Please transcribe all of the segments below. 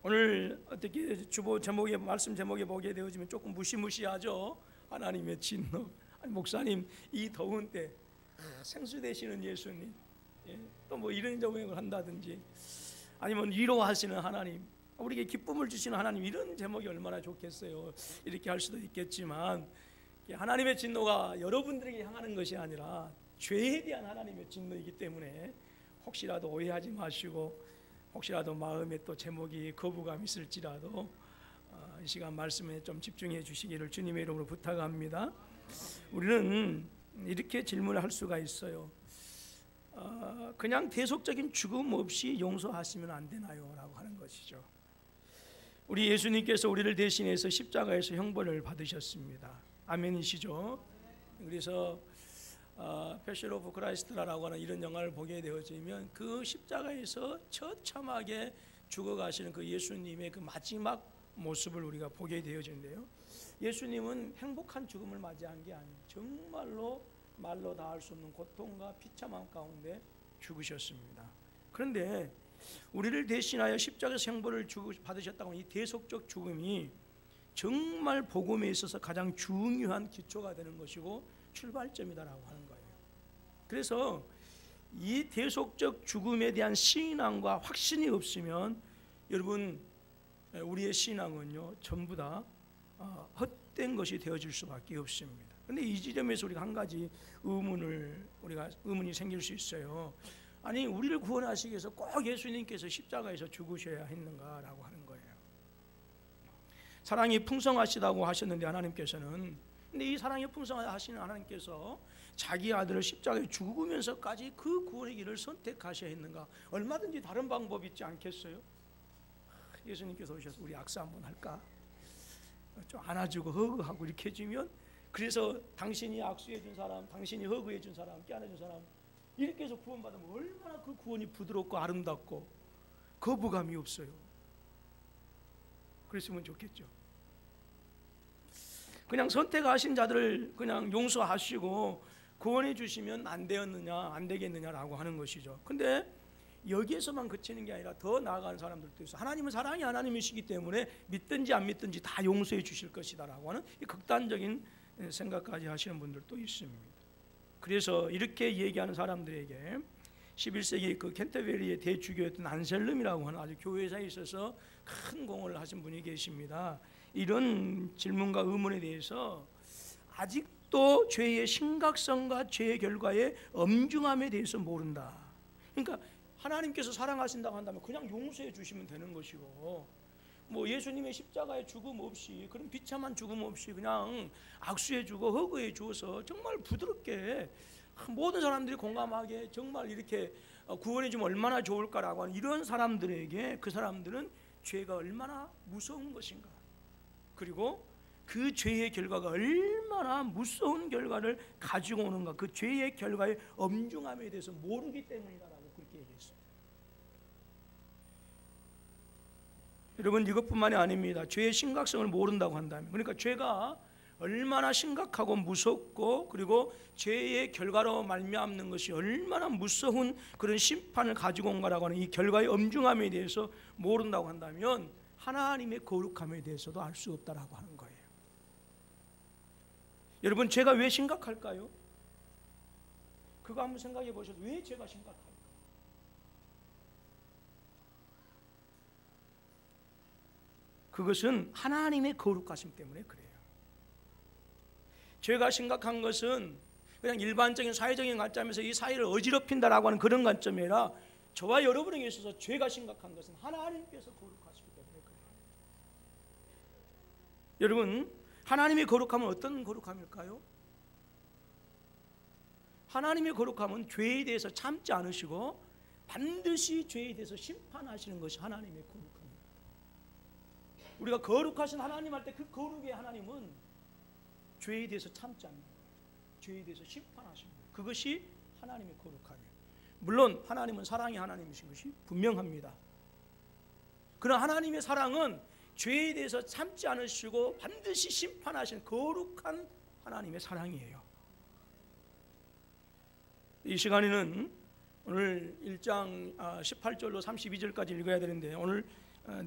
오늘 어떻게 주보 제목에 말씀 제목에 보게 되어지면 조금 무시무시하죠. 하나님의 진노. 아니, 목사님 이 더운 때 생수 되시는 예수님, 또 뭐 이런 정행을 한다든지 아니면 위로하시는 하나님, 우리에게 기쁨을 주시는 하나님, 이런 제목이 얼마나 좋겠어요. 이렇게 할 수도 있겠지만 하나님의 진노가 여러분들에게 향하는 것이 아니라 죄에 대한 하나님의 진노이기 때문에 혹시라도 오해하지 마시고, 혹시라도 마음에 또 제목이 거부감 있을지라도 이 시간 말씀에 좀 집중해 주시기를 주님의 이름으로 부탁합니다. 우리는 이렇게 질문을 할 수가 있어요. 그냥 대속적인 죽음 없이 용서하시면 안 되나요? 라고 하는 것이죠. 우리 예수님께서 우리를 대신해서 십자가에서 형벌을 받으셨습니다. 아멘이시죠? 그래서 패션 오브 크라이스트라고 하는 이런 영화를 보게 되어지면 그 십자가에서 처참하게 죽어가시는 그 예수님의 그 마지막 모습을 우리가 보게 되어지는데요, 예수님은 행복한 죽음을 맞이한 게 아니에요. 정말로 말로 다 할 수 없는 고통과 비참함 가운데 죽으셨습니다. 그런데 우리를 대신하여 십자가에서 형벌을 받으셨다고 하는 이 대속적 죽음이 정말 복음에 있어서 가장 중요한 기초가 되는 것이고 출발점이다라고 하는 거예요. 그래서 이 대속적 죽음에 대한 신앙과 확신이 없으면 여러분, 우리의 신앙은요 전부 다 헛된 것이 되어질 수밖에 없습니다. 그런데 이 지점에서 우리가 한 가지 의문이 생길 수 있어요. 아니, 우리를 구원하시기 위해서 꼭 예수님께서 십자가에서 죽으셔야 했는가라고 하는 거예요. 사랑이 풍성하시다고 하셨는데 하나님께서는, 근데 이 사랑이 풍성하시는 하나님께서 자기 아들을 십자가에 죽으면서까지 그 구원의 길을 선택하셔야 했는가? 얼마든지 다른 방법이 있지 않겠어요? 예수님께서 오셔서 우리 악수 한번 할까? 좀 안아주고 허그하고 이렇게 해주면, 그래서 당신이 악수해 준 사람, 당신이 허그해 준 사람, 껴안아준 사람, 이렇게 해서 구원받으면 얼마나 그 구원이 부드럽고 아름답고 거부감이 없어요. 그랬으면 좋겠죠. 그냥 선택하신 자들을 그냥 용서하시고 구원해 주시면 안 되었느냐, 안 되겠느냐라고 하는 것이죠. 근데 여기에서만 그치는 게 아니라 더 나아가는 사람들도 있어요. 하나님은 사랑이 하나님이시기 때문에 믿든지 안 믿든지 다 용서해 주실 것이다라고 하는 이 극단적인 생각까지 하시는 분들도 있습니다. 그래서 이렇게 얘기하는 사람들에게 11세기 그 캔터베리의 대주교였던 안셀름이라고 하는 아주 교회사에 있어서 큰 공헌을 하신 분이 계십니다. 이런 질문과 의문에 대해서 아직도 죄의 심각성과 죄의 결과의 엄중함에 대해서 모른다. 그러니까 하나님께서 사랑하신다고 한다면 그냥 용서해 주시면 되는 것이고, 뭐 예수님의 십자가의 죽음 없이, 그런 비참한 죽음 없이 그냥 악수해 주고 허그해 주어서 정말 부드럽게 모든 사람들이 공감하게 정말 이렇게 구원해 주면 얼마나 좋을까라고 하는 이런 사람들에게, 그 사람들은 죄가 얼마나 무서운 것인가, 그리고 그 죄의 결과가 얼마나 무서운 결과를 가지고 오는가, 그 죄의 결과의 엄중함에 대해서 모르기 때문이다라고 그렇게 얘기했어요. 여러분, 이것뿐만이 아닙니다. 죄의 심각성을 모른다고 한다면, 그러니까 죄가 얼마나 심각하고 무섭고, 그리고 죄의 결과로 말미암는 것이 얼마나 무서운 그런 심판을 가지고 온가라고 하는 이 결과의 엄중함에 대해서 모른다고 한다면 하나님의 거룩함에 대해서도 알 수 없다라고 하는 거예요. 여러분, 죄가 왜 심각할까요? 그거 한번 생각해 보셔도 왜 죄가 심각할까요? 그것은 하나님의 거룩하심 때문에 그래요. 죄가 심각한 것은 그냥 일반적인 사회적인 관점에서 이 사회를 어지럽힌다라고 하는 그런 관점이 아니라 저와 여러분에게 있어서 죄가 심각한 것은 하나님께서 거룩하시기 때문에 그래요. 여러분, 하나님의 거룩함은 어떤 거룩함일까요? 하나님의 거룩함은 죄에 대해서 참지 않으시고 반드시 죄에 대해서 심판하시는 것이 하나님의 거룩함입니다. 우리가 거룩하신 하나님 할 때 그 거룩의 하나님은 죄에 대해서 참지 않는 거예요. 죄에 대해서 심판하시는 거예요. 그것이 하나님의 거룩함이에요. 물론 하나님은 사랑의 하나님이신 것이 분명합니다. 그러나 하나님의 사랑은 죄에 대해서 참지 않으시고 반드시 심판하시는 거룩한 하나님의 사랑이에요. 이 시간에는 오늘 1장 18절로 32절까지 읽어야 되는데, 오늘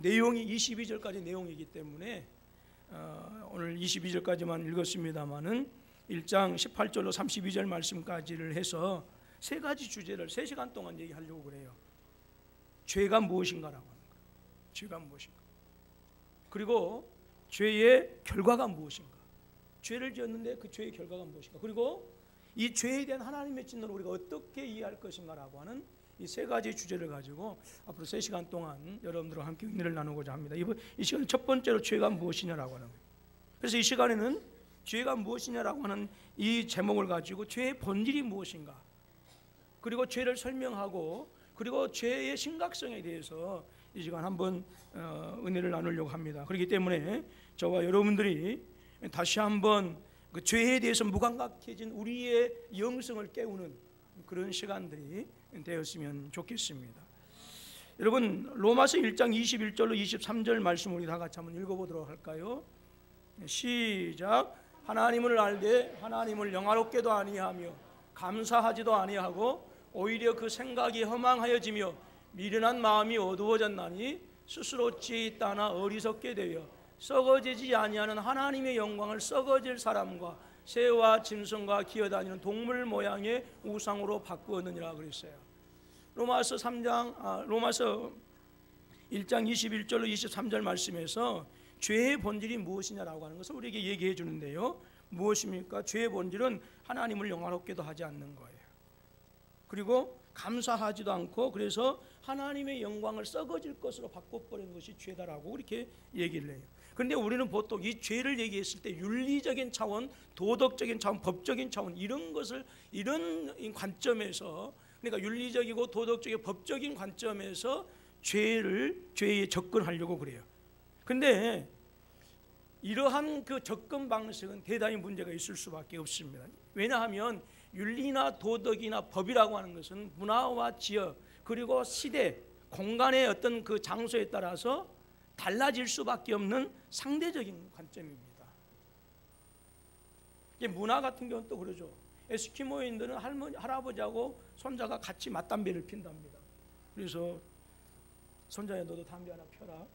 내용이 22절까지 내용이기 때문에 오늘 22절까지만 읽었습니다마는 1장 18절로 32절 말씀까지를 해서 세 가지 주제를 3시간 동안 얘기하려고 그래요. 죄가 무엇인가라고 하는 거예요. 죄가 무엇인가, 그리고 죄의 결과가 무엇인가, 죄를 지었는데 그 죄의 결과가 무엇인가, 그리고 이 죄에 대한 하나님의 진노를 우리가 어떻게 이해할 것인가라고 하는 이 세 가지 주제를 가지고 앞으로 3시간 동안 여러분들과 함께 은혜를 나누고자 합니다. 이 시간은 첫 번째로 죄가 무엇이냐라고 하는 거예요. 그래서 이 시간에는 죄가 무엇이냐라고 하는 이 제목을 가지고 죄의 본질이 무엇인가, 그리고 죄를 설명하고, 그리고 죄의 심각성에 대해서 이 시간 한번 은혜를 나누려고 합니다. 그렇기 때문에 저와 여러분들이 다시 한번 그 죄에 대해서 무감각해진 우리의 영성을 깨우는 그런 시간들이 되었으면 좋겠습니다. 여러분, 로마서 1장 21절로 23절 말씀 우리 다 같이 한번 읽어보도록 할까요? 시작. 하나님을 알되 하나님을 영화롭게도 아니하며 감사하지도 아니하고 오히려 그 생각이 허망하여지며 미련한 마음이 어두워졌나니 스스로 지혜있다나 어리석게 되어 썩어지지 아니하는 하나님의 영광을 썩어질 사람과 새와 짐승과 기어다니는 동물 모양의 우상으로 바꾸었느니라 그랬어요. 로마서 1장 21절로 23절 말씀에서 죄의 본질이 무엇이냐라고 하는 것을 우리에게 얘기해 주는데요. 무엇입니까? 죄의 본질은 하나님을 영화롭게도 하지 않는 거예요. 그리고 감사하지도 않고, 그래서 하나님의 영광을 썩어질 것으로 바꿔버리는 것이 죄다라고 그렇게 얘기를 해요. 그런데 우리는 보통 이 죄를 얘기했을 때 윤리적인 차원, 도덕적인 차원, 법적인 차원, 이런 것을, 이런 관점에서, 그러니까 윤리적이고 도덕적이고 법적인 관점에서 죄에 접근하려고 그래요. 그런데 이러한 그 접근 방식은 대단히 문제가 있을 수밖에 없습니다. 왜냐하면 윤리나 도덕이나 법이라고 하는 것은 문화와 지역, 그리고 시대, 공간의 어떤 그 장소에 따라서 달라질 수밖에 없는 상대적인 관점입니다. 문화 같은 경우는 또 그러죠. 에스키모인들은 할아버지하고 손자가 같이 맞담배를 핀답니다. 그래서 손자야, 너도 담배 하나 펴라.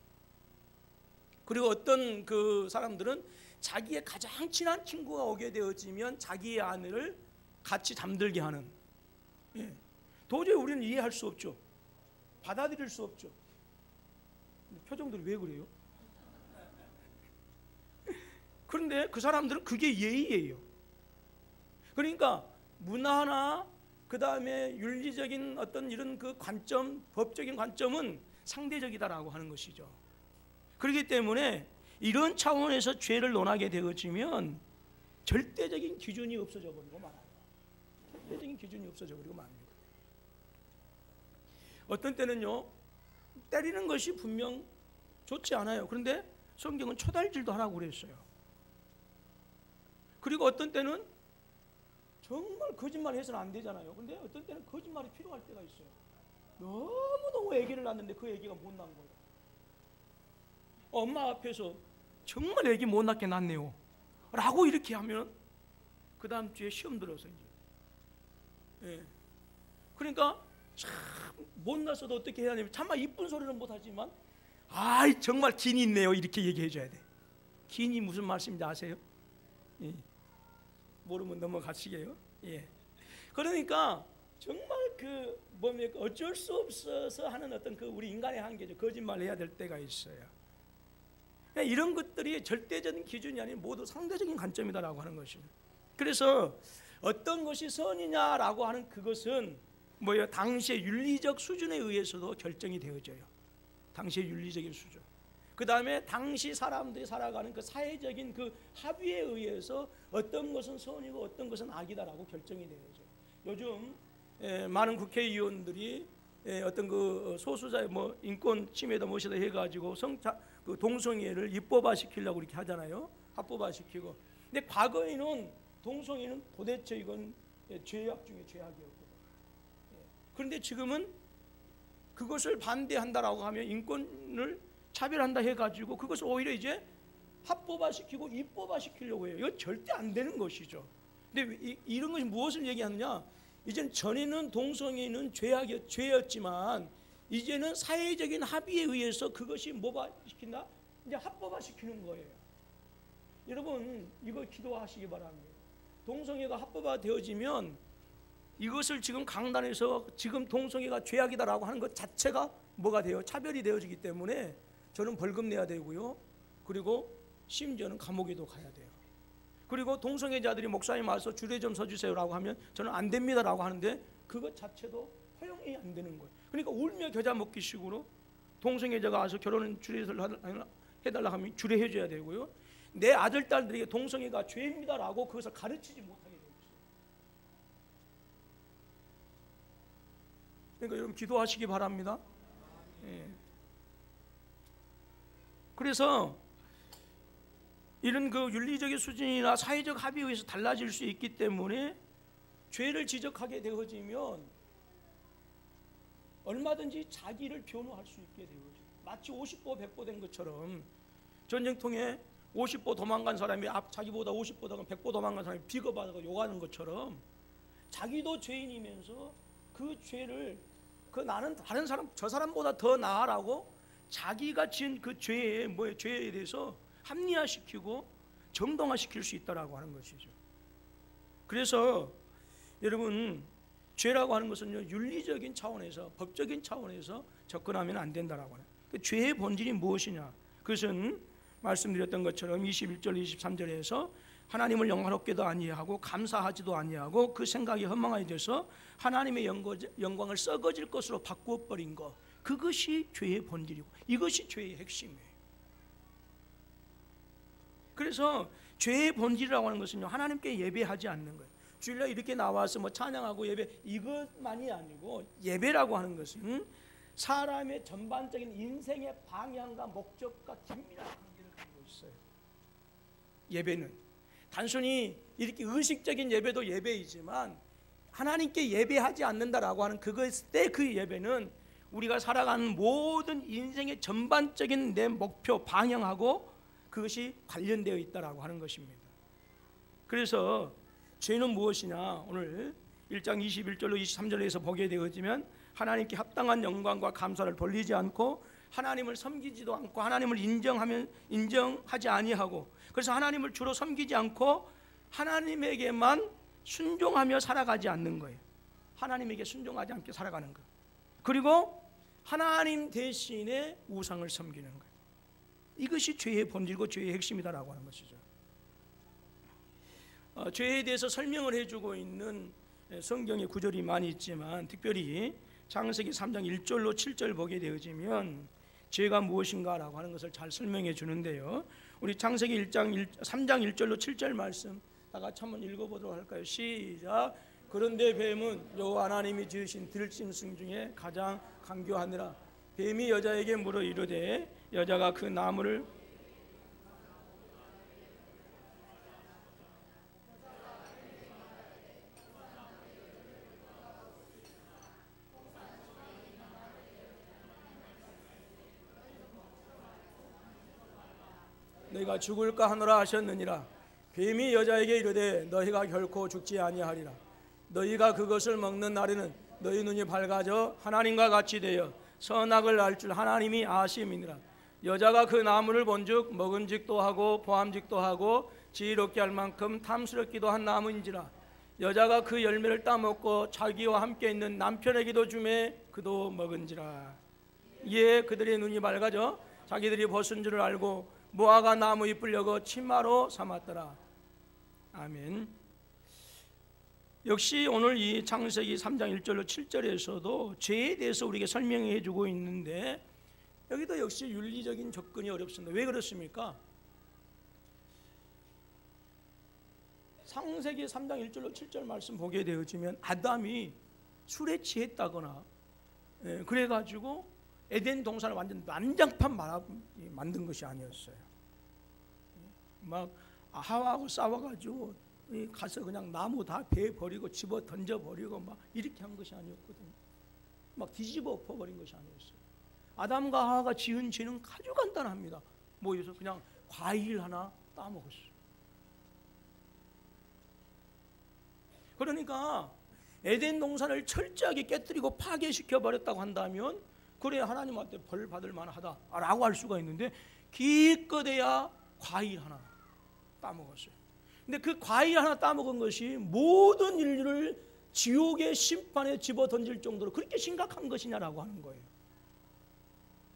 그리고 어떤 그 사람들은 자기의 가장 친한 친구가 오게 되어지면 자기의 아내를 같이 잠들게 하는, 도저히 우리는 이해할 수 없죠. 받아들일 수 없죠. 표정들이 왜 그래요? 그런데 그 사람들은 그게 예의예요. 그러니까 문화나 그 다음에 윤리적인 어떤 이런 그 관점, 법적인 관점은 상대적이다라고 하는 것이죠. 그렇기 때문에 이런 차원에서 죄를 논하게 되어지면 절대적인 기준이 없어져 버리고 말아요. 절대적인 기준이 없어져 버리고 말합니다. 어떤 때는요, 때리는 것이 분명 좋지 않아요. 그런데 성경은 초달질도 하라고 그랬어요. 그리고 어떤 때는 정말 거짓말 해서는 안 되잖아요. 그런데 어떤 때는 거짓말이 필요할 때가 있어요. 너무너무 아기를 낳았는데 그 아기가 못 낳은 거예요. 엄마 앞에서 정말 아기 못 낳게 낳네요 라고 이렇게 하면 그 다음 주에 시험 들어서 이제, 그러니까 참 못 낳았어도 어떻게 해야 되냐면, 차마 이쁜 소리는 못하지만 아이 정말 기니 있네요 이렇게 얘기해 줘야 돼. 기니 무슨 말씀인지 아세요? 모르면 넘어가시게요. 그러니까 정말 그 뭡니까, 어쩔 수 없어서 하는 어떤 그 우리 인간의 한계죠. 거짓말 해야 될 때가 있어요. 이런 것들이 절대적인 기준이 아닌 모두 상대적인 관점이다라고 하는 것입니다. 그래서 어떤 것이 선이냐라고 하는 그것은 뭐예요? 당시의 윤리적 수준에 의해서도 결정이 되어져요. 당시의 윤리적인 수준. 그 다음에 당시 사람들이 살아가는 그 사회적인 그 합의에 의해서 어떤 것은 선이고 어떤 것은 악이다라고 결정이 되어져요. 요즘 많은 국회의원들이 어떤 그 소수자의 뭐 인권 침해도 무엇이다 해가지고 그 동성애를 입법화시키려고 이렇게 하잖아요. 합법화시키고. 근데 과거에는 동성애는 도대체 이건 죄악 중에 죄악이었거든요. 그런데 지금은 그것을 반대한다라고 하면 인권을 차별한다 해가지고 그것을 오히려 이제 합법화시키고 입법화시키려고 해요. 이건 절대 안 되는 것이죠. 근데 이런 것이 무엇을 얘기하느냐? 이젠 전에는 동성애는 죄였지만 이제는 사회적인 합의에 의해서 그것이 뭐가 시킨다? 이제 합법화 시키는 거예요. 여러분 이거 기도하시기 바랍니다. 동성애가 합법화 되어지면 이것을 지금 강단에서 지금 동성애가 죄악이다라고 하는 것 자체가 뭐가 돼요? 차별이 되어지기 때문에 저는 벌금 내야 되고요. 그리고 심지어는 감옥에도 가야 돼요. 그리고 동성애자들이 목사님 와서 줄에 좀 서주세요라고 하면 저는 안 됩니다라고 하는데 그것 자체도 허용이 안 되는 거예요. 그러니까 울며 겨자 먹기 식으로 동성애자가 와서 결혼은 줄에서 해달라고 하면 줄에 해줘야 되고요. 내 아들 딸들에게 동성애가 죄입니다라고 그것을 가르치지 못하게 되어 있어요. 그러니까 여러분 기도하시기 바랍니다. 예. 그래서 이런 그 윤리적인 수준이나 사회적 합의에 의해서 달라질 수 있기 때문에 죄를 지적하게 되어지면 얼마든지 자기를 변호할 수 있게 되어져. 마치 50보 100보 된 것처럼 전쟁통에 50보 도망간 사람이 자기보다 50보 더 100보 도망간 사람이 비거받아서 욕하는 것처럼 자기도 죄인이면서 그 죄를 나는 다른 사람 저 사람보다 더 나아라고 자기가 지은 그 죄에 대해서 합리화시키고 정당화시킬 수 있다라고 하는 것이죠. 그래서 여러분 죄라고 하는 것은요 윤리적인 차원에서 법적인 차원에서 접근하면 안 된다라고 하는. 그 죄의 본질이 무엇이냐? 그것은 말씀드렸던 것처럼 21절 23절에서 하나님을 영화롭게도 아니하고 감사하지도 아니하고 그 생각이 허망하게 돼서 하나님의 영광을 썩어질 것으로 바꾸어 버린 것, 그것이 죄의 본질이고 이것이 죄의 핵심이에요. 그래서 죄의 본질이라고 하는 것은요 하나님께 예배하지 않는 거예요. 주일날 이렇게 나와서 뭐 찬양하고 예배 이것만이 아니고 예배라고 하는 것은 사람의 전반적인 인생의 방향과 목적과 긴밀한 관계를 가지고 있어요. 예배는 단순히 이렇게 의식적인 예배도 예배이지만 하나님께 예배하지 않는다라고 하는 그것의 그 예배는 우리가 살아가는 모든 인생의 전반적인 내 목표 방향하고 그것이 관련되어 있다라고 하는 것입니다. 그래서 죄는 무엇이냐? 오늘 1장 21절로 23절에서 보게 되어지면 하나님께 합당한 영광과 감사를 돌리지 않고 하나님을 섬기지도 않고 하나님을 인정하지 아니하고 그래서 하나님을 주로 섬기지 않고 하나님에게만 순종하며 살아가지 않는 거예요. 하나님에게 순종하지 않게 살아가는 거예요. 그리고 하나님 대신에 우상을 섬기는 거예요. 이것이 죄의 본질이고 죄의 핵심이다라고 하는 것이죠. 죄에 대해서 설명을 해주고 있는 성경의 구절이 많이 있지만 특별히 창세기 3장 1절로 7절 보게 되어지면 죄가 무엇인가라고 하는 것을 잘 설명해 주는데요. 우리 창세기 3장 1절로 7절 말씀 다 같이 한번 읽어보도록 할까요? 시작. 그런데 뱀은 여호와 하나님이 지으신 들짐승 중에 가장 간교하니라. 뱀이 여자에게 물어 이르되 여자가 그 나무를 너희가 죽을까 하노라 하셨느니라. 뱀이 여자에게 이르되 너희가 결코 죽지 아니하리라. 너희가 그것을 먹는 날에는 너희 눈이 밝아져 하나님과 같이 되어 선악을 알 줄 하나님이 아심이니라. 여자가 그 나무를 본즉 먹음직도 하고 보암직도 하고 지혜롭게 할 만큼 탐스럽기도 한 나무인지라. 여자가 그 열매를 따먹고 자기와 함께 있는 남편에게도 주매 그도 먹은지라. 이에 그들의 눈이 밝아져 자기들이 벗은 줄을 알고 무화과 나무 잎을 여거 치마로 삼았더라. 아멘. 역시 오늘 이 창세기 3장 1절로 7절에서도 죄에 대해서 우리에게 설명해 주고 있는데 여기도 역시 윤리적인 접근이 어렵습니다. 왜 그렇습니까? 창세기 3장 1절로 7절 말씀 보게 되어지면 아담이 술에 취했다거나 그래가지고 에덴 동산을 완전 난장판 만든 것이 아니었어요. 막 하와하고 싸워가지고 가서 그냥 나무 다 베어 버리고 집어 던져 버리고 막 이렇게 한 것이 아니었거든요. 막 뒤집어 엎어버린 것이 아니었어요. 아담과 하와가 지은 죄는 아주 간단합니다. 뭐여서 그냥 과일 하나 따먹었어요. 그러니까 에덴 동산을 철저하게 깨뜨리고 파괴시켜 버렸다고 한다면 그래 하나님한테 벌 받을 만하다라고 할 수가 있는데 기껏해야 과일 하나 따먹었어요. 근데 그 과일 하나 따먹은 것이 모든 인류를 지옥의 심판에 집어던질 정도로 그렇게 심각한 것이냐라고 하는 거예요.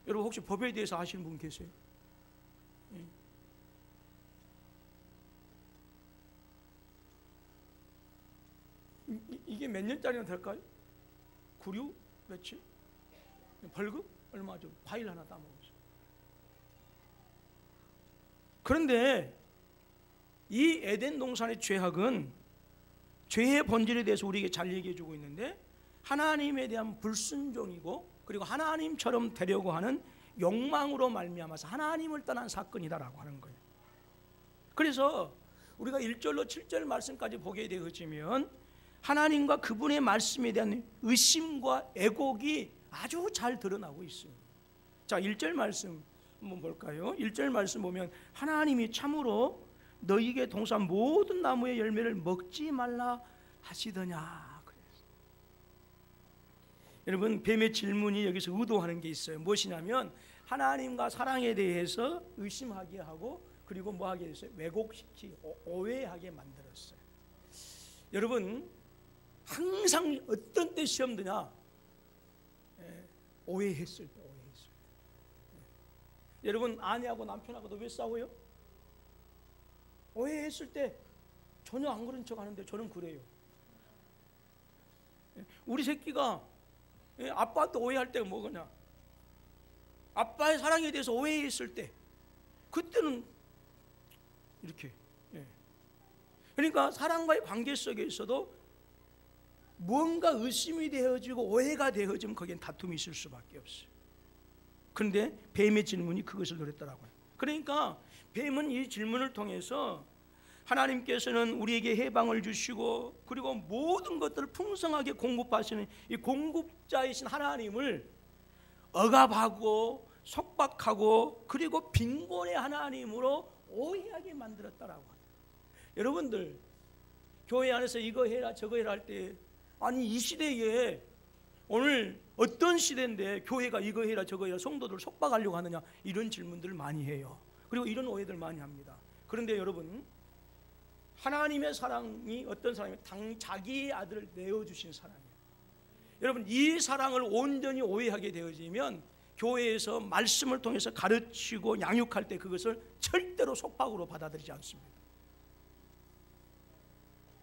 여러분 혹시 법에 대해서 아시는 분 계세요? 이게 몇 년짜리나 될까요? 구류 며칠? 벌금? 얼마죠? 과일 하나 따먹었어요. 그런데 이 에덴 동산의 죄악은 죄의 본질에 대해서 우리에게 잘 얘기해 주고 있는데 하나님에 대한 불순종이고 그리고 하나님처럼 되려고 하는 욕망으로 말미암아서 하나님을 떠난 사건이다라고 하는 거예요. 그래서 우리가 1절로 7절 말씀까지 보게 되어지면 하나님과 그분의 말씀에 대한 의심과 애곡이 아주 잘 드러나고 있습니다. 자, 1절 말씀 한번 볼까요? 1절 말씀 보면 하나님이 참으로 너희에게 동산 모든 나무의 열매를 먹지 말라 하시더냐 그랬어요. 여러분 뱀의 질문이 여기서 의도하는 게 있어요. 무엇이냐면 하나님과 사랑에 대해서 의심하게 하고 그리고 뭐 하게 했어요? 왜곡시키고 오해하게 만들었어요. 여러분 항상 어떤 때 시험 드냐? 오해했을 때. 여러분 아내하고 남편하고도 왜 싸워요? 오해했을 때 전혀 안 그런 척 하는데 저는 그래요. 우리 새끼가 아빠한테 오해할 때가 뭐냐? 아빠의 사랑에 대해서 오해했을 때 그때는 이렇게. 그러니까 사랑과의 관계 속에서도 무언가 의심이 되어지고 오해가 되어지면 거기엔 다툼이 있을 수밖에 없어요. 그런데 뱀의 질문이 그것을 노렸더라고요. 그러니까 뱀은 이 질문을 통해서 하나님께서는 우리에게 해방을 주시고 그리고 모든 것들을 풍성하게 공급하시는 이 공급자이신 하나님을 억압하고 속박하고 그리고 빈곤의 하나님으로 오해하게 만들었다라고 합니다. 여러분들 교회 안에서 이거 해라 저거 해라 할 때 아니 이 시대에 오늘 어떤 시대인데 교회가 이거 해라 저거 해라 성도들을 속박하려고 하느냐 이런 질문들을 많이 해요. 그리고 이런 오해들 많이 합니다. 그런데 여러분 하나님의 사랑이 어떤 사랑이면 자기의 아들을 내어주신 사랑이에요. 여러분 이 사랑을 온전히 오해하게 되어지면 교회에서 말씀을 통해서 가르치고 양육할 때 그것을 절대로 속박으로 받아들이지 않습니다.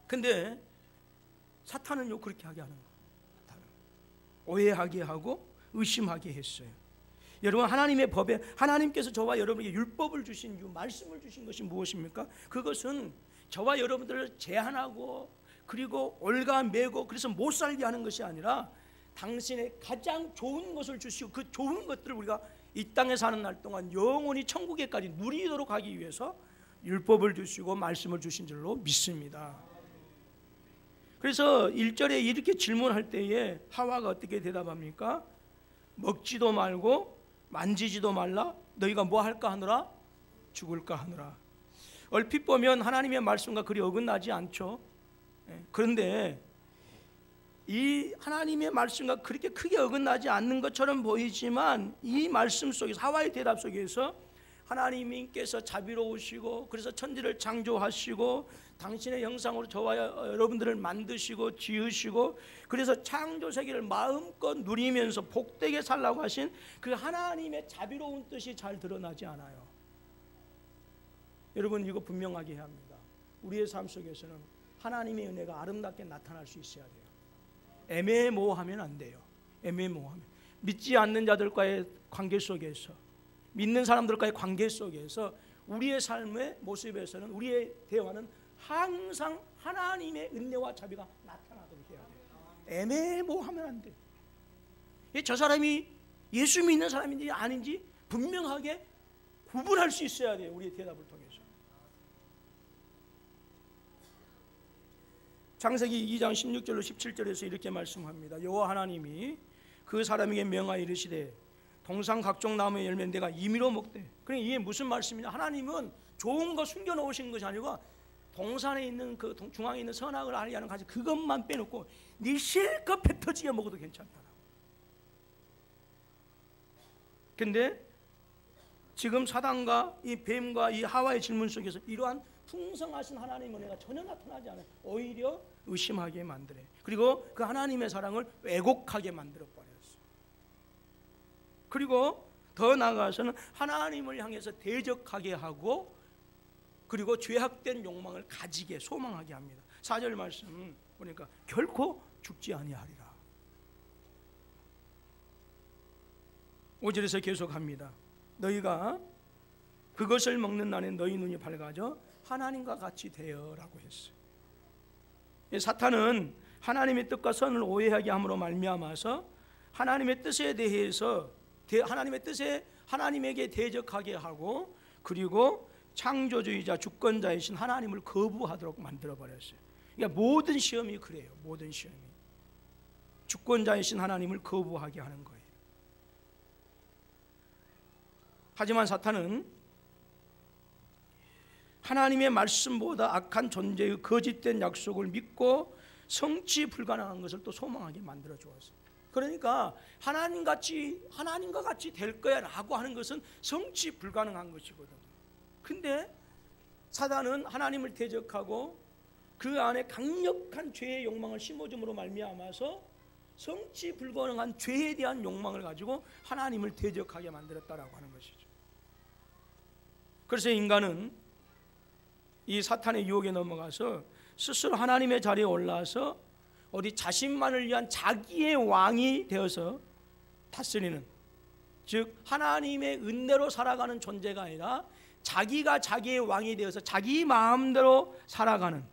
근데 사탄은요 그렇게 하게 하는 거예요. 오해하게 하고 의심하게 했어요. 여러분 하나님의 법에 하나님께서 저와 여러분에게 율법을 주신 이유 말씀을 주신 것이 무엇입니까? 그것은 저와 여러분들을 제한하고 그리고 올가매고 그래서 못 살게 하는 것이 아니라 당신의 가장 좋은 것을 주시고 그 좋은 것들을 우리가 이 땅에 사는 날 동안 영원히 천국에까지 누리도록 하기 위해서 율법을 주시고 말씀을 주신 줄로 믿습니다. 그래서 1절에 이렇게 질문할 때에 하와가 어떻게 대답합니까? 먹지도 말고 만지지도 말라 너희가 뭐 할까 하느라 죽을까 하느라. 얼핏 보면 하나님의 말씀과 그리 어긋나지 않죠. 그런데 이 하나님의 말씀과 그렇게 크게 어긋나지 않는 것처럼 보이지만 이 말씀 속에서 하와의 대답 속에서 하나님께서 자비로우시고 그래서 천지를 창조하시고 당신의 형상으로 저와 여러분들을 만드시고 지으시고 그래서 창조 세계를 마음껏 누리면서 복되게 살라고 하신 그 하나님의 자비로운 뜻이 잘 드러나지 않아요. 여러분 이거 분명하게 해야 합니다. 우리의 삶 속에서는 하나님의 은혜가 아름답게 나타날 수 있어야 돼요. 애매모호하면 안 돼요. 애매모호하면 믿지 않는 자들과의 관계 속에서 믿는 사람들과의 관계 속에서 우리의 삶의 모습에서는 우리의 대화는 항상 하나님의 은혜와 자비가 나타나도록 해야 돼요. 애매모호하면 안 돼요. 저 사람이 예수 믿는 사람인지 아닌지 분명하게 구분할 수 있어야 돼요. 우리의 대답을 통해서. 창세기 2장 16절로 17절에서 이렇게 말씀합니다. 여호와 하나님이 그 사람에게 명하여 이르시되 동산 각종 나무의 열매는 내가 임의로 먹되. 그러니까 이게 무슨 말씀이냐? 하나님은 좋은 거 숨겨놓으신 것이 아니고 동산에 있는 그 중앙에 있는 선악을 알게 하는 가지 그것만 빼놓고 네 실컷 뱉어지게 먹어도 괜찮다. 근데 지금 사단과 이 뱀과 이 하와의 질문 속에서 이러한 풍성하신 하나님의 은혜가 전혀 나타나지 않아요. 오히려 의심하게 만들어요. 그리고 그 하나님의 사랑을 왜곡하게 만들어버렸어요. 그리고 더 나아가서는 하나님을 향해서 대적하게 하고, 그리고 죄악된 욕망을 가지게, 소망하게 합니다. 4절 말씀 보니까 결코 죽지 아니하리라. 5절에서 계속합니다. 너희가 그것을 먹는 날에 너희 눈이 밝아져 하나님과 같이 되어라고 했어요. 사탄은 하나님의 뜻과 선을 오해하게 함으로 말미암아서 하나님의 뜻에 대해서 하나님에게 대적하게 하고, 그리고 창조주의자 주권자이신 하나님을 거부하도록 만들어버렸어요. 그러니까 모든 시험이 그래요. 모든 시험이 주권자이신 하나님을 거부하게 하는 거예요. 하지만 사탄은 하나님의 말씀보다 악한 존재의 거짓된 약속을 믿고 성취 불가능한 것을 또 소망하게 만들어 주었어요. 그러니까 하나님과 같이 될 거야 라고 하는 것은 성취 불가능한 것이거든요. 근데 사단은 하나님을 대적하고 그 안에 강력한 죄의 욕망을 심어줌으로 말미암아서 성취 불가능한 죄에 대한 욕망을 가지고 하나님을 대적하게 만들었다라고 하는 것이죠. 그래서 인간은 이 사탄의 유혹에 넘어가서 스스로 하나님의 자리에 올라와서 어디 자신만을 위한 자기의 왕이 되어서 다스리는, 즉 하나님의 은혜로 살아가는 존재가 아니라 자기가 자기의 왕이 되어서 자기 마음대로 살아가는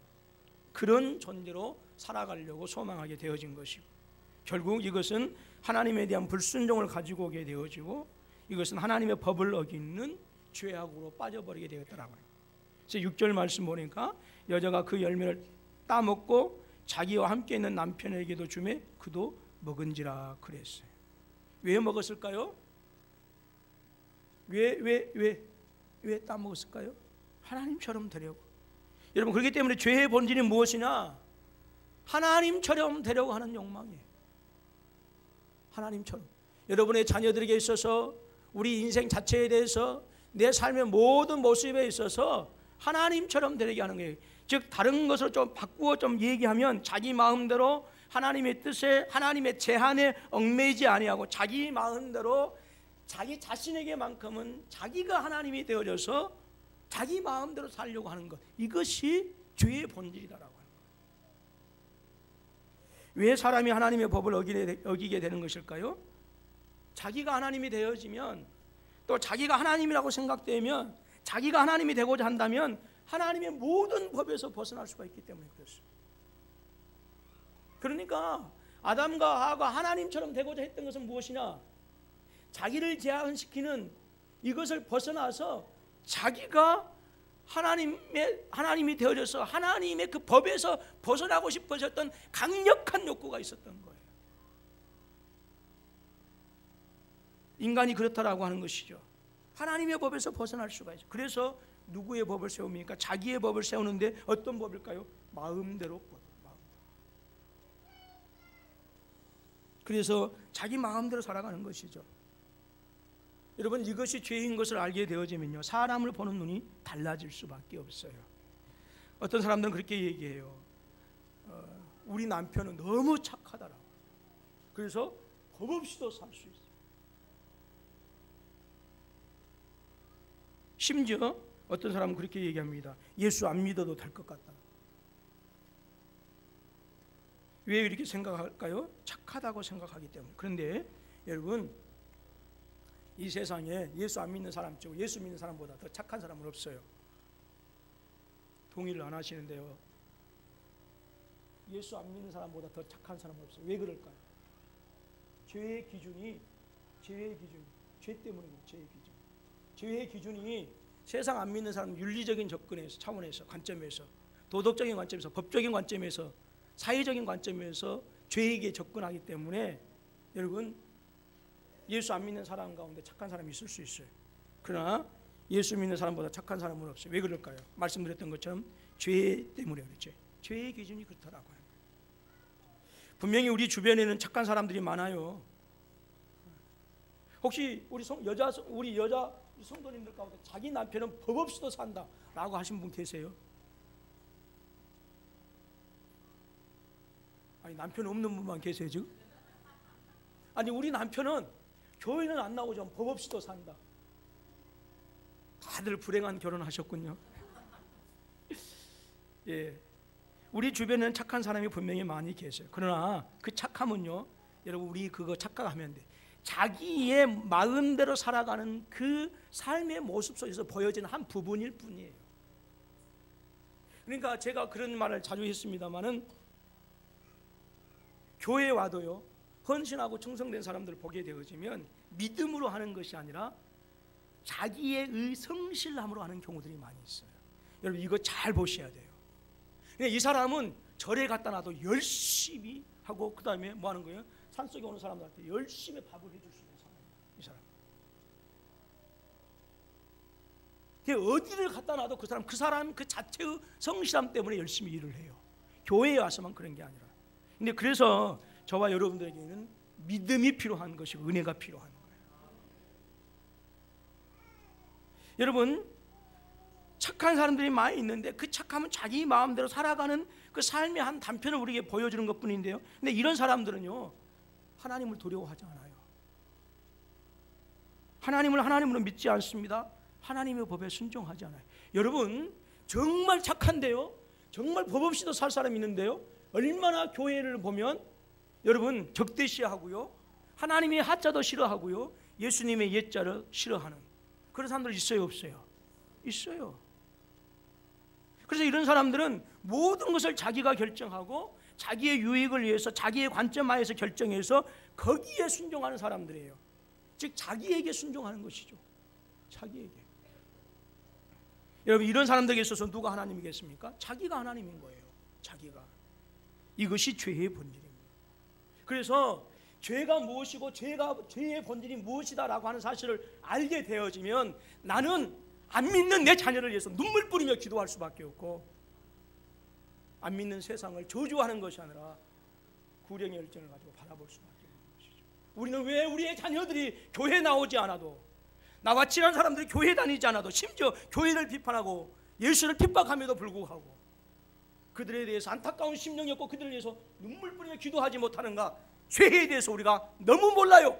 그런 존재로 살아가려고 소망하게 되어진 것이고, 결국 이것은 하나님에 대한 불순종을 가지고 오게 되어지고, 이것은 하나님의 법을 어기는 죄악으로 빠져버리게 되었더라고요. 그래서 6절 말씀 보니까 여자가 그 열매를 따먹고 자기와 함께 있는 남편에게도 주매 그도 먹은지라 그랬어요. 왜 먹었을까요? 왜 따먹었을까요? 하나님처럼 되려고. 여러분, 그렇기 때문에 죄의 본질이 무엇이냐? 하나님처럼 되려고 하는 욕망이에요. 하나님처럼. 여러분의 자녀들에게 있어서, 우리 인생 자체에 대해서, 내 삶의 모든 모습에 있어서 하나님처럼 되게 하는 거예요. 즉 다른 것을 좀 바꾸어 좀 얘기하면 자기 마음대로 하나님의 뜻에, 하나님의 제한에 얽매이지 아니하고 자기 마음대로 자기 자신에게만큼은 자기가 하나님이 되어져서 자기 마음대로 살려고 하는 것, 이것이 죄의 본질이다라고 하는 거예요. 왜 사람이 하나님의 법을 어기게 되는 것일까요? 자기가 하나님이 되어지면, 또 자기가 하나님이라고 생각되면, 자기가 하나님이 되고자 한다면 하나님의 모든 법에서 벗어날 수가 있기 때문에 그렇습니다. 그러니까 아담과 하와가 하나님처럼 되고자 했던 것은 무엇이냐? 자기를 제한시키는 이것을 벗어나서 자기가 하나님이 되어져서 하나님의 그 법에서 벗어나고 싶어졌던 강력한 욕구가 있었던 거예요. 인간이 그렇다라고 하는 것이죠. 하나님의 법에서 벗어날 수가 있어요. 그래서 누구의 법을 세웁니까? 자기의 법을 세우는데 어떤 법일까요? 마음대로 법. 그래서 자기 마음대로 살아가는 것이죠. 여러분, 이것이 죄인 것을 알게 되어지면요, 사람을 보는 눈이 달라질 수밖에 없어요. 어떤 사람들은 그렇게 얘기해요. 우리 남편은 너무 착하다라고. 그래서 법 없이도 살 수 있어요. 심지어 어떤 사람은 그렇게 얘기합니다. 예수 안 믿어도 될 것 같다. 왜 이렇게 생각할까요? 착하다고 생각하기 때문에. 그런데 여러분, 이 세상에 예수 안 믿는 사람 쪽, 예수 믿는 사람보다 더 착한 사람은 없어요. 동의를 안 하시는데요, 예수 안 믿는 사람보다 더 착한 사람은 없어요. 왜 그럴까요? 죄의 기준이 죄 때문에 그래요. 죄의 기준. 죄의 기준이 세상 안 믿는 사람 윤리적인 접근에서, 차원에서, 관점에서, 도덕적인 관점에서, 법적인 관점에서, 사회적인 관점에서 죄에게 접근하기 때문에 여러분, 예수 안 믿는 사람 가운데 착한 사람이 있을 수 있어요. 그러나 예수 믿는 사람보다 착한 사람은 없어요. 왜 그럴까요? 말씀드렸던 것처럼 죄 때문에 그렇죠. 죄의 기준이 그렇다라고 하는 거예요. 분명히 우리 주변에는 착한 사람들이 많아요. 혹시 우리 여자 성도님들 가운데 자기 남편은 법 없이도 산다라고 하신 분 계세요? 아니, 남편 없는 분만 계세요 지금? 아니, 우리 남편은 교회는 안 나오죠. 법 없이도 산다. 다들 불행한 결혼하셨군요. 예, 우리 주변에는 착한 사람이 분명히 많이 계세요. 그러나 그 착함은요, 여러분, 우리 그거 착각하면 돼. 자기의 마음대로 살아가는 그 삶의 모습 속에서 보여지는 한 부분일 뿐이에요. 그러니까 제가 그런 말을 자주 했습니다마는, 교회에 와도요, 헌신하고 충성된 사람들을 보게 되어지면 믿음으로 하는 것이 아니라 자기의 성실함으로 하는 경우들이 많이 있어요. 여러분, 이거 잘 보셔야 돼요. 이 사람은 절에 갖다 놔도 열심히 하고, 그 다음에 뭐 하는 거예요? 산속에 오는 사람들한테 열심히 밥을 해줄 수 있는 사람이에요, 이 사람. 어디를 갖다 놔도 그 사람 그 자체의 성실함 때문에 열심히 일을 해요. 교회에 와서만 그런 게 아니라. 근데 그래서 저와 여러분들에게는 믿음이 필요한 것이고 은혜가 필요한 거예요. 여러분, 착한 사람들이 많이 있는데 그 착함은 자기 마음대로 살아가는 그 삶의 한 단편을 우리에게 보여주는 것뿐인데요, 근데 이런 사람들은요, 하나님을 두려워하지 않아요. 하나님을 하나님으로 믿지 않습니다. 하나님의 법에 순종하지 않아요. 여러분, 정말 착한데요, 정말 법 없이도 살 사람이 있는데요, 얼마나 교회를 보면 여러분 적대시하고요, 하나님의 하자도 싫어하고요, 예수님의 옛자를 싫어하는 그런 사람들 있어요, 없어요? 있어요. 그래서 이런 사람들은 모든 것을 자기가 결정하고 자기의 유익을 위해서 자기의 관점하에서 결정해서 거기에 순종하는 사람들이에요. 즉 자기에게 순종하는 것이죠. 자기에게. 여러분, 이런 사람들에게 있어서 누가 하나님이겠습니까? 자기가 하나님인 거예요. 자기가. 이것이 죄의 본질입니다. 그래서 죄가 무엇이고 죄의 본질이 무엇이다라고 하는 사실을 알게 되어지면 나는 안 믿는 내 자녀를 위해서 눈물 뿌리며 기도할 수밖에 없고, 안 믿는 세상을 저주하는 것이 아니라 구령의 열정을 가지고 바라볼 수밖에 없는 것이죠. 우리는 왜 우리의 자녀들이 교회 나오지 않아도, 나와 친한 사람들이 교회 다니지 않아도, 심지어 교회를 비판하고 예수를 핍박함에도 불구하고 그들에 대해서 안타까운 심령이 없고 그들을 위해서 눈물 뿌리며 기도하지 못하는가? 죄에 대해서 우리가 너무 몰라요.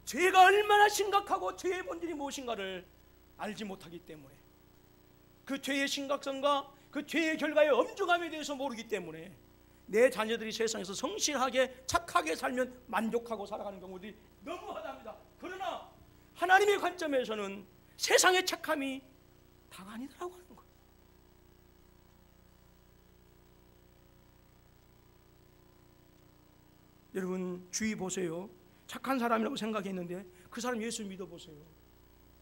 죄가 얼마나 심각하고 죄의 본질이 무엇인가를 알지 못하기 때문에, 그 죄의 심각성과 그 죄의 결과의 엄중함에 대해서 모르기 때문에 내 자녀들이 세상에서 성실하게 착하게 살면 만족하고 살아가는 경우들이 너무하답니다. 그러나 하나님의 관점에서는 세상의 착함이 다가 아니더라고 하는 거예요. 여러분, 주의 보세요. 착한 사람이라고 생각했는데 그 사람 예수 믿어보세요.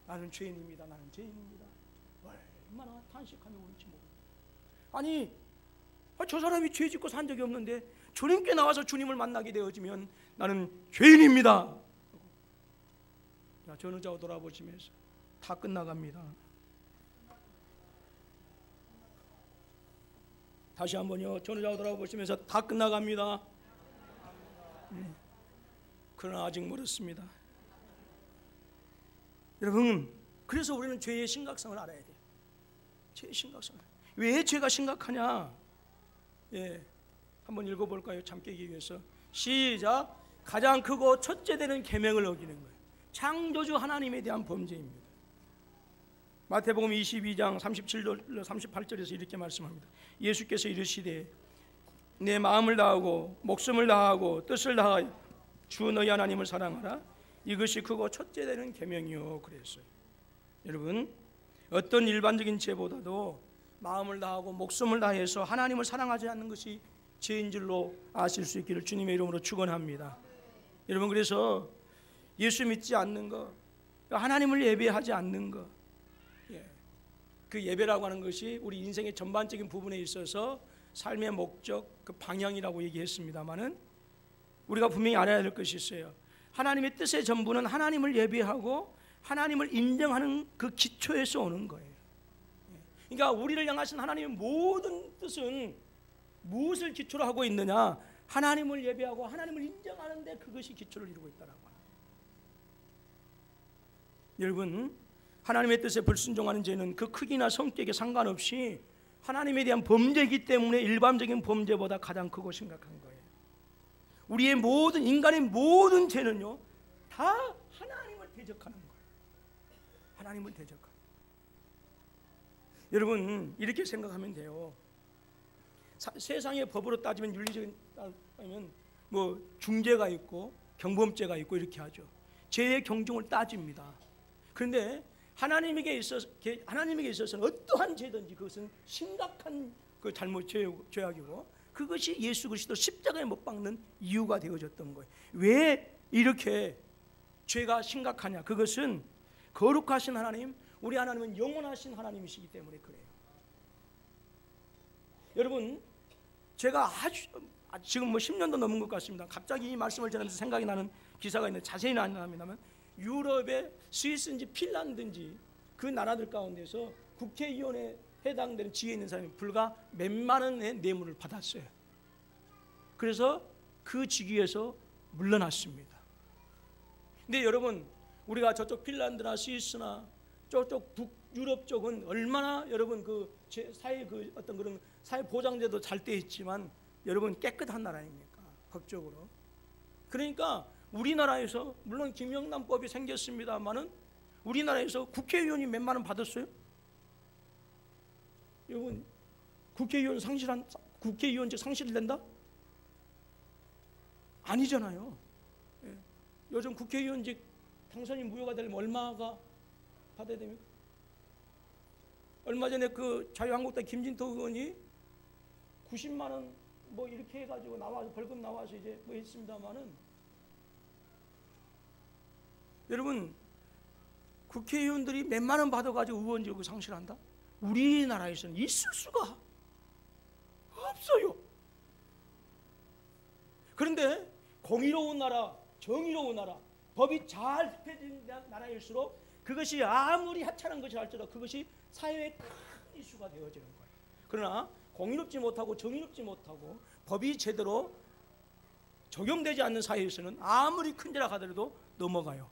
나는 죄인입니다. 나는 죄인입니다. 얼마나 탄식하며 울지 모르겠어요. 아니, 저 사람이 죄 짓고 산 적이 없는데 주님께 나와서 주님을 만나게 되어지면 나는 죄인입니다. 자, 전우자고 돌아보시면서 다 끝나갑니다. 다시 한번요. 전우자고 돌아보시면서 다 끝나갑니다. 그러나 아직 멀었습니다. 여러분, 그래서 우리는 죄의 심각성을 알아야 돼요. 죄의 심각성을. 왜 죄가 심각하냐? 예, 한번 읽어볼까요? 잠 깨기 위해서. 시작. 가장 크고 첫째 되는 계명을 어기는 거예요. 창조주 하나님에 대한 범죄입니다. 마태복음 22장 37절 38절에서 이렇게 말씀합니다. 예수께서 이르시되 내 마음을 다하고 목숨을 다하고 뜻을 다하여 주 너희 하나님을 사랑하라. 이것이 크고 첫째 되는 계명이요. 그랬어요. 여러분, 어떤 일반적인 죄보다도 마음을 다하고 목숨을 다해서 하나님을 사랑하지 않는 것이 죄인 줄로 아실 수 있기를 주님의 이름으로 축원합니다. 여러분, 그래서 예수 믿지 않는 것, 하나님을 예배하지 않는 것, 그 예배라고 하는 것이 우리 인생의 전반적인 부분에 있어서 삶의 목적, 그 방향이라고 얘기했습니다마는 우리가 분명히 알아야 될 것이 있어요. 하나님의 뜻의 전부는 하나님을 예배하고 하나님을 인정하는 그 기초에서 오는 거예요. 그러니까 우리를 향하신 하나님의 모든 뜻은 무엇을 기초로 하고 있느냐? 하나님을 예배하고 하나님을 인정하는데 그것이 기초를 이루고 있다라고 하는. 여러분, 하나님의 뜻에 불순종하는 죄는 그 크기나 성격에 상관없이 하나님에 대한 범죄이기 때문에 일반적인 범죄보다 가장 크고 심각한 거예요. 우리의 모든 인간의 모든 죄는요 다 하나님을 대적하는 거예요. 하나님을 대적하는. 여러분, 이렇게 생각하면 돼요. 세상의 법으로 따지면, 윤리적인 따지면 뭐 중죄가 있고 경범죄가 있고 이렇게 하죠. 죄의 경중을 따집니다. 그런데 하나님에게 있어서는 어떠한 죄든지 그것은 심각한 그 잘못 죄악이고, 그것이 예수 그리스도 십자가에 못 박는 이유가 되어졌던 거예요. 왜 이렇게 죄가 심각하냐? 그것은 거룩하신 하나님, 우리 하나님은 영원하신 하나님이시기 때문에 그래요. 여러분, 제가 지금 뭐 10년도 넘은 것 같습니다. 갑자기 이 말씀을 전하면서 생각이 나는 기사가 있는데, 자세히는 안 납니다만, 유럽의 스위스인지 핀란드인지 그 나라들 가운데서 국회의원에 해당되는 지위에 있는 사람이 불과 몇만 원의 뇌물을 받았어요. 그래서 그 직위에서 물러났습니다. 근데 여러분, 우리가 저쪽 핀란드나 스위스나 저쪽 북유럽 쪽은 얼마나 여러분 그 사회 그 어떤 그런 사회 보장제도 잘 돼 있지만 여러분 깨끗한 나라입니까? 법적으로. 그러니까 우리나라에서 물론 김영란법이 생겼습니다만은 우리나라에서 국회의원이 몇만 원 받았어요? 여러분, 국회의원직 상실된다? 아니잖아요. 예. 요즘 국회의원직 당선이 무효가 되려면 얼마가 받아야 됩니까? 얼마 전에 그 자유한국당 김진태 의원이 90만 원 뭐 이렇게 해가지고 나와서 벌금 나와서 이제 뭐 했습니다만은, 여러분, 국회의원들이 몇만 원 받아가지고 의원직을 상실한다? 우리나라에서는 있을 수가 없어요. 그런데 공의로운 나라, 정의로운 나라, 법이 잘 집행된 나라일수록 그것이 아무리 하찮은 것이 할지라도 그것이 사회의 큰 이슈가 되어지는 거예요. 그러나 공의롭지 못하고 정의롭지 못하고 법이 제대로 적용되지 않는 사회에서는 아무리 큰 죄라 하더라도 넘어가요.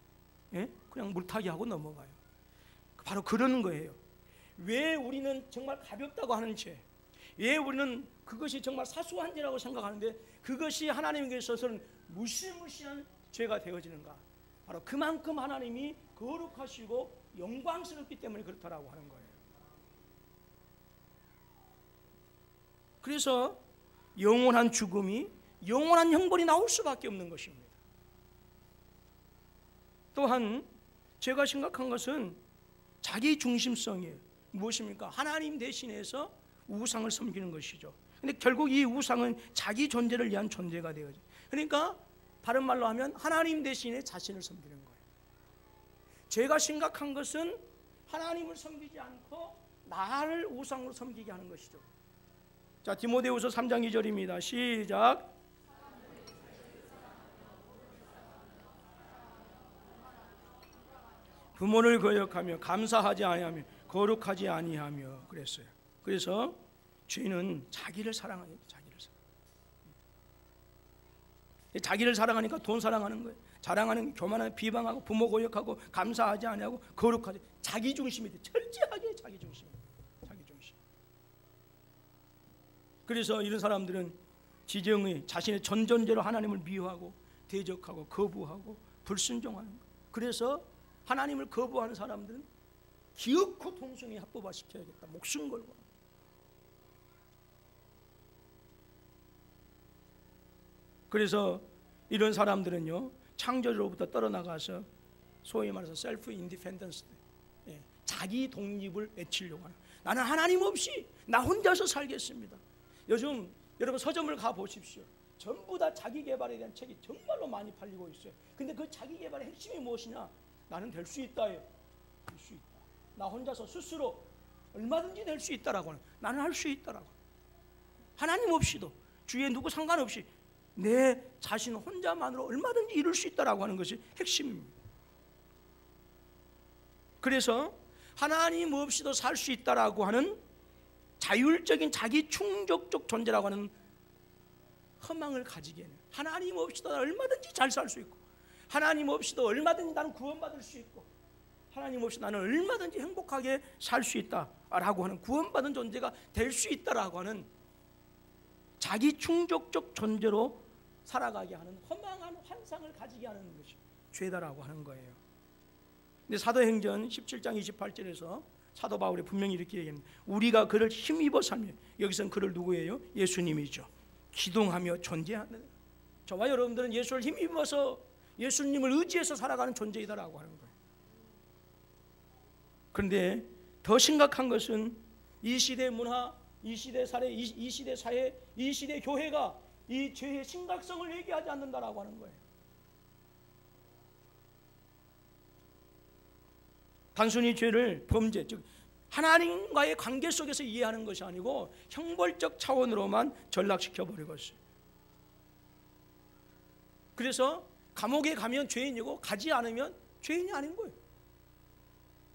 예? 그냥 물타기 하고 넘어가요. 바로 그러는 거예요. 왜 우리는 정말 가볍다고 하는 죄, 왜 우리는 그것이 정말 사소한 죄라고 생각하는데 그것이 하나님에게 있어서는 무시무시한 죄가 되어지는가? 바로 그만큼 하나님이 거룩하시고 영광스럽기 때문에 그렇다라고 하는 거예요. 그래서 영원한 죽음이, 영원한 형벌이 나올 수밖에 없는 것입니다. 또한 제가 심각한 것은 자기 중심성이에요. 무엇입니까? 하나님 대신해서 우상을 섬기는 것이죠. 근데 결국 이 우상은 자기 존재를 위한 존재가 되어져. 그러니까 다른 말로 하면 하나님 대신에 자신을 섬기는 거예요. 제가 심각한 것은 하나님을 섬기지 않고 나를 우상으로 섬기게 하는 것이죠. 자, 디모데후서 3장 2절입니다. 시작. 부모를 거역하며 감사하지 아니하며 거룩하지 아니하며 그랬어요. 그래서 죄는 자기를 사랑하니까 자기를 사랑하니까 돈 사랑하는 거예요. 자랑하는, 교만하고 비방하고 부모 거역하고 감사하지 아니하고 거룩하지, 자기 중심이 돼. 철저하게 자기 중심. 그래서 이런 사람들은 지정의 자신의 전존재로 하나님을 미워하고 대적하고 거부하고 불순종하는 거예요. 그래서 하나님을 거부하는 사람들은 기어코 동성애 합법화시켜야겠다, 목숨 걸고. 그래서 이런 사람들은요, 창조주로부터 떨어나가서 소위 말해서 셀프 인디펜던스, 자기 독립을 외치려고 하는, 나는 하나님 없이 나 혼자서 살겠습니다. 요즘 여러분 서점을 가 보십시오. 전부 다 자기 개발에 대한 책이 정말로 많이 팔리고 있어요. 근데 그 자기 개발의 핵심이 무엇이냐? 나는 될 수 있다예요. 될 수 있다. 나 혼자서 스스로 얼마든지 될 수 있다라고 하는, 나는 할 수 있다라고. 하나님 없이도, 주위에 누구 상관없이 내 자신 혼자만으로 얼마든지 이룰 수 있다라고 하는 것이 핵심입니다. 그래서 하나님 없이도 살 수 있다라고 하는 자율적인 자기 충족적 존재라고 하는 허망을 가지기에는 하나님 없이도 얼마든지 잘 살 수 있고, 하나님 없이도 얼마든지 나는 구원받을 수 있고, 하나님 없이 나는 얼마든지 행복하게 살 수 있다라고 하는, 구원받은 존재가 될 수 있다라고 하는 자기 충족적 존재로 살아가게 하는 허망한 환상을 가지게 하는 것이 죄다라고 하는 거예요. 근데 사도행전 17장 28절에서 사도 바울이 분명히 이렇게 얘기합니다. 우리가 그를 힘입어 살며, 여기서는 그를 누구예요? 예수님이죠. 기동하며 존재하는, 저와 여러분들은 예수를 힘입어서 예수님을 의지해서 살아가는 존재이다라고 하는 거예요. 그런데 더 심각한 것은 이 시대 문화, 이 시대 사회, 이 시대 사회, 이 시대 교회가 이 죄의 심각성을 얘기하지 않는다라고 하는 거예요. 단순히 죄를 범죄, 즉 하나님과의 관계 속에서 이해하는 것이 아니고 형벌적 차원으로만 전락시켜 버리고 있어요. 그래서 감옥에 가면 죄인이고 가지 않으면 죄인이 아닌 거예요.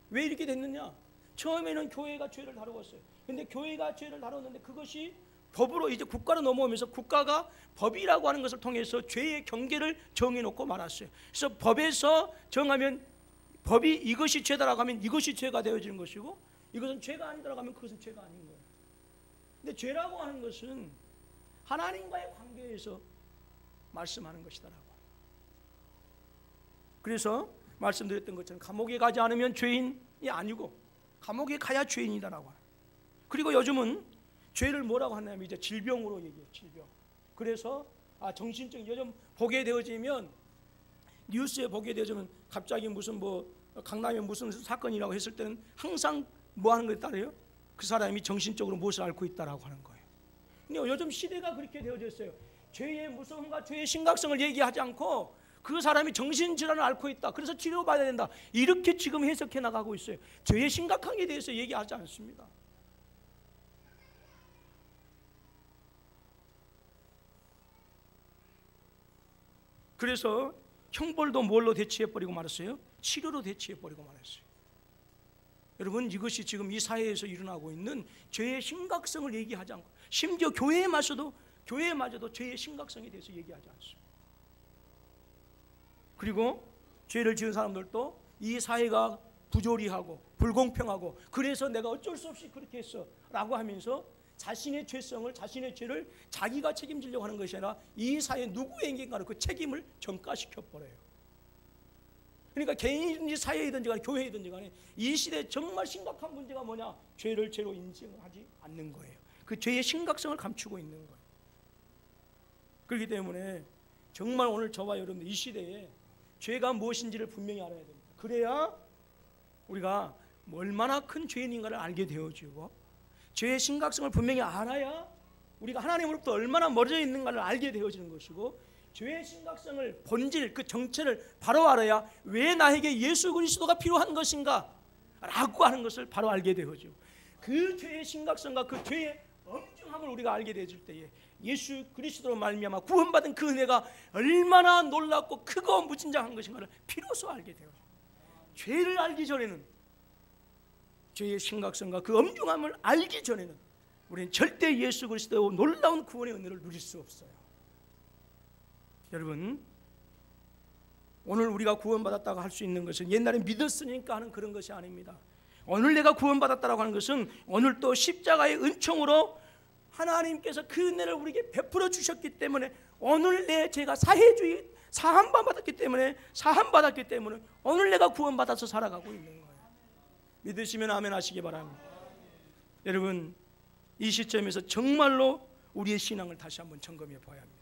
왜 이렇게 됐느냐? 처음에는 교회가 죄를 다루었어요. 근데 교회가 죄를 다뤘는데 그것이 법으로 이제 국가로 넘어오면서 국가가 법이라고 하는 것을 통해서 죄의 경계를 정해놓고 말았어요. 그래서 법에서 정하면, 법이 이것이 죄다라고 하면 이것이 죄가 되어지는 것이고, 이것은 죄가 아니다라고 하면 그것은 죄가 아닌 거예요. 근데 죄라고 하는 것은 하나님과의 관계에서 말씀하는 것이다라고. 그래서 말씀드렸던 것처럼 감옥에 가지 않으면 죄인이 아니고 감옥에 가야 죄인이다라고 하는. 그리고 요즘은 죄를 뭐라고 하냐면 이제 질병으로 얘기해요. 질병. 그래서 정신적인, 요즘 보게 되어지면, 뉴스에 보게 되어지면 갑자기 무슨 뭐 강남에 무슨 사건이라고 했을 때는 항상 뭐 하는 것에 따라요? 그 사람이 정신적으로 무엇을 앓고 있다라고 하는 거예요. 근데 요즘 시대가 그렇게 되어져 있어요. 죄의 무서움과 죄의 심각성을 얘기하지 않고 그 사람이 정신질환을 앓고 있다, 그래서 치료받아야 된다, 이렇게 지금 해석해 나가고 있어요. 죄의 심각함에 대해서 얘기하지 않습니다. 그래서 형벌도 뭘로 대체해버리고 말았어요? 치료로 대체해버리고 말았어요. 여러분, 이것이 지금 이 사회에서 일어나고 있는 죄의 심각성을 얘기하지 않고, 심지어 교회마저도 죄의 심각성에 대해서 얘기하지 않습니다. 그리고 죄를 지은 사람들도 이 사회가 부조리하고 불공평하고 그래서 내가 어쩔 수 없이 그렇게 했어 라고 하면서 자신의 죄성을, 자신의 죄를 자기가 책임지려고 하는 것이 아니라 이 사회 누구에게인가는 그 책임을 전가시켜 버려요. 그러니까 개인이든지 사회이든지 간에 교회이든지 간에 이 시대에 정말 심각한 문제가 뭐냐? 죄를 죄로 인정하지 않는 거예요. 그 죄의 심각성을 감추고 있는 거예요. 그렇기 때문에 정말 오늘 저와 여러분들 이 시대에 죄가 무엇인지를 분명히 알아야 됩니다. 그래야 우리가 얼마나 큰 죄인인가를 알게 되어지고, 죄의 심각성을 분명히 알아야 우리가 하나님으로부터 얼마나 멀어져 있는가를 알게 되어지는 것이고, 죄의 심각성을, 본질, 그 정체를 바로 알아야 왜 나에게 예수 그리스도가 필요한 것인가 라고 하는 것을 바로 알게 되어지고, 그 죄의 심각성과 그 죄의 엄중함을 우리가 알게 되어질 때에 예수 그리스도로 말미암아 구원받은 그 은혜가 얼마나 놀랍고 크고 무진장한 것인가를 비로소 알게 되어요. 죄를 알기 전에는, 죄의 심각성과 그 엄중함을 알기 전에는 우리는 절대 예수 그리스도의 놀라운 구원의 은혜를 누릴 수 없어요. 여러분, 오늘 우리가 구원받았다고 할 수 있는 것은 옛날에 믿었으니까 하는 그런 것이 아닙니다. 오늘 내가 구원받았다고 하는 것은 오늘 또 십자가의 은총으로 하나님께서 그 은혜를 우리에게 베풀어 주셨기 때문에, 오늘 내 죄가 사함받았기 때문에 오늘 내가 구원받아서 살아가고 있는 거예요. 믿으시면 아멘 하시기 바랍니다. 여러분, 이 시점에서 정말로 우리의 신앙을 다시 한번 점검해 봐야 합니다.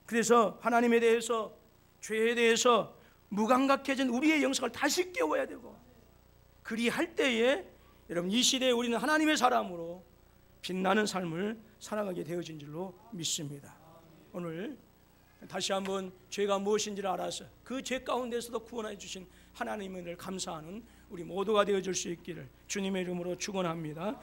그래서 하나님에 대해서, 죄에 대해서 무감각해진 우리의 영성을 다시 깨워야 되고, 그리할 때에 여러분, 이 시대에 우리는 하나님의 사람으로 빛나는 삶을 살아가게 되어진 줄로 믿습니다. 오늘 다시 한번 죄가 무엇인지를 알아서 그 죄 가운데서도 구원해 주신 하나님을 감사하는 우리 모두가 되어줄 수 있기를 주님의 이름으로 축원합니다.